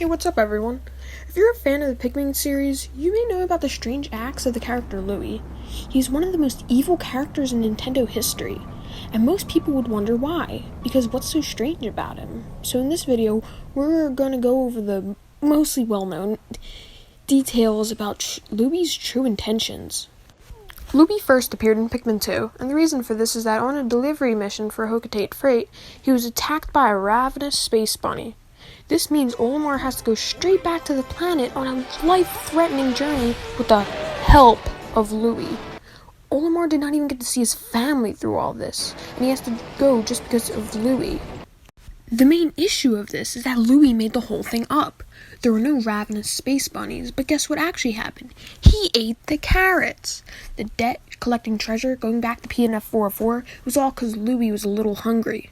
Hey, what's up everyone? If you're a fan of the Pikmin series, you may know about the strange acts of the character Louie. He's one of the most evil characters in Nintendo history, and most people would wonder why, because what's so strange about him? So in this video, we're going to go over the mostly well-known details about Louie's true intentions. Louie first appeared in Pikmin 2, and the reason for this is that on a delivery mission for Hocotate Freight, he was attacked by a ravenous space bunny. This means Olimar has to go straight back to the planet on a life-threatening journey with the help of Louie. Olimar did not even get to see his family through all this, and he has to go just because of Louie. The main issue of this is that Louie made the whole thing up. There were no ravenous space bunnies, but guess what actually happened? He ate the carrots! The debt, collecting treasure, going back to PNF 404 was all because Louie was a little hungry.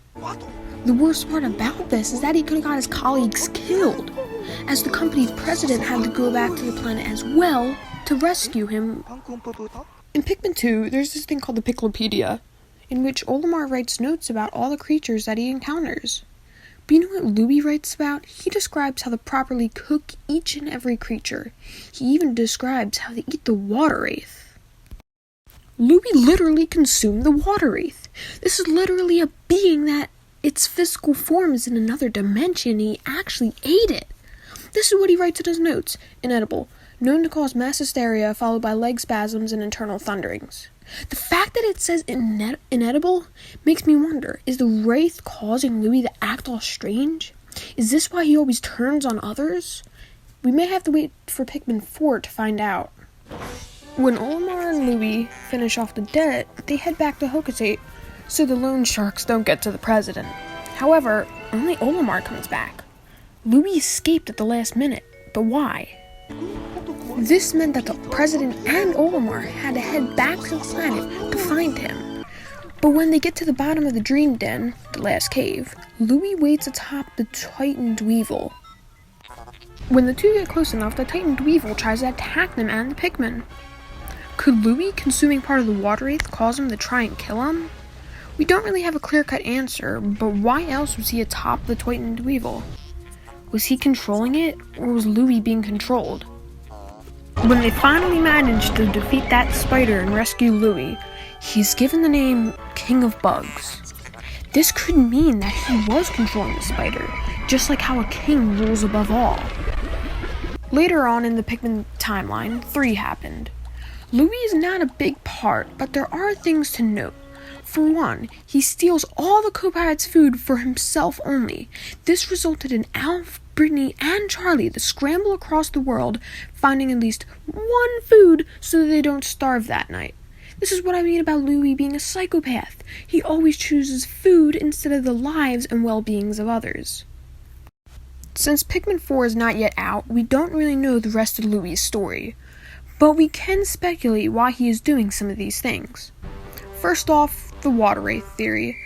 The worst part about this is that he could have got his colleagues killed, as the company's president had to go back to the planet as well to rescue him. In Pikmin 2, there's this thing called the Piclopedia, in which Olimar writes notes about all the creatures that he encounters. But you know what Louie writes about? He describes how to properly cook each and every creature. He even describes how to eat the water wraith. Louie literally consumed the water wraith. This is literally a being that its physical form is in another dimension. He actually ate it. This is what he writes in his notes. Inedible. Known to cause mass hysteria followed by leg spasms and internal thunderings. The fact that it says inedible makes me wonder, is the wraith causing Louie to act all strange? Is this why he always turns on others? We may have to wait for Pikmin 4 to find out. When Olimar and Louie finish off the debt, they head back to Hocotate, so the loan sharks don't get to the president. However, only Olimar comes back. Louie escaped at the last minute, but why? This meant that the president and Olimar had to head back to the planet to find him. But when they get to the bottom of the Dream Den, the last cave, Louie waits atop the Titan Dweevil. When the two get close enough, the Titan Dweevil tries to attack them and the Pikmin. Could Louie consuming part of the water wraith cause him to try and kill him? We don't really have a clear-cut answer, but why else was he atop the Titan Dweevil? Was he controlling it, or was Louie being controlled? When they finally managed to defeat that spider and rescue Louie, he's given the name King of Bugs. This could mean that he was controlling the spider, just like how a king rules above all. Later on in the Pikmin timeline, 3 happened. Louie is not a big part, but there are things to note. For one, he steals all the Copilot's food for himself only. This resulted in Alf, Brittany, and Charlie to scramble across the world, finding at least one food so that they don't starve that night. This is what I mean about Louie being a psychopath. He always chooses food instead of the lives and well-beings of others. Since Pikmin 4 is not yet out, we don't really know the rest of Louie's story. But we can speculate why he is doing some of these things. First off, the water wraith theory.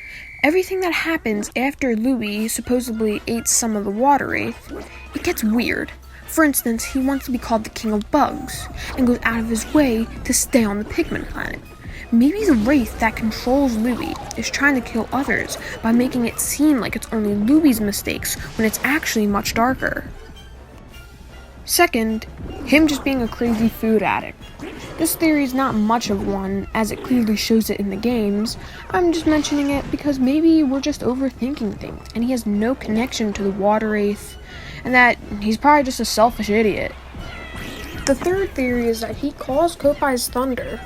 Everything that happens after Louie supposedly ate some of the water wraith, it gets weird. For instance, he wants to be called the King of Bugs, and goes out of his way to stay on the Pikmin planet. Maybe the wraith that controls Louie is trying to kill others by making it seem like it's only Louie's mistakes when it's actually much darker. Second, him just being a crazy food addict. This theory is not much of one, as it clearly shows it in the games. I'm just mentioning it because maybe we're just overthinking things, and he has no connection to the water wraith, and that he's probably just a selfish idiot. The third theory is that he caused Kopai's thunder.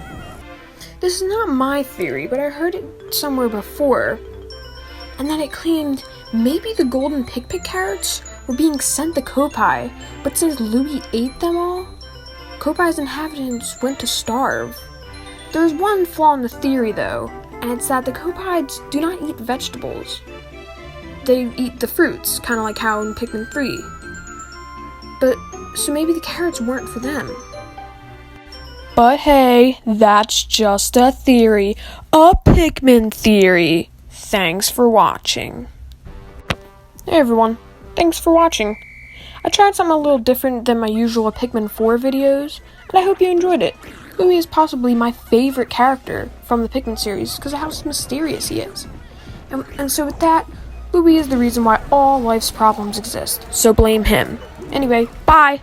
This is not my theory, but I heard it somewhere before, and that it claimed maybe the golden Pikpik carrots were being sent to Kopai, but since Louie ate them all, Kopai's inhabitants went to starve. There's one flaw in the theory though, and it's that the Kopaids do not eat vegetables. They eat the fruits, kind of like how in Pikmin 3. So maybe the carrots weren't for them. But hey, that's just a theory. A Pikmin theory. Thanks for watching. Hey everyone, thanks for watching. I tried something a little different than my usual Pikmin 4 videos, and I hope you enjoyed it. Louie is possibly my favorite character from the Pikmin series because of how mysterious he is. And so with that, Louie is the reason why all life's problems exist, so blame him. Anyway, bye!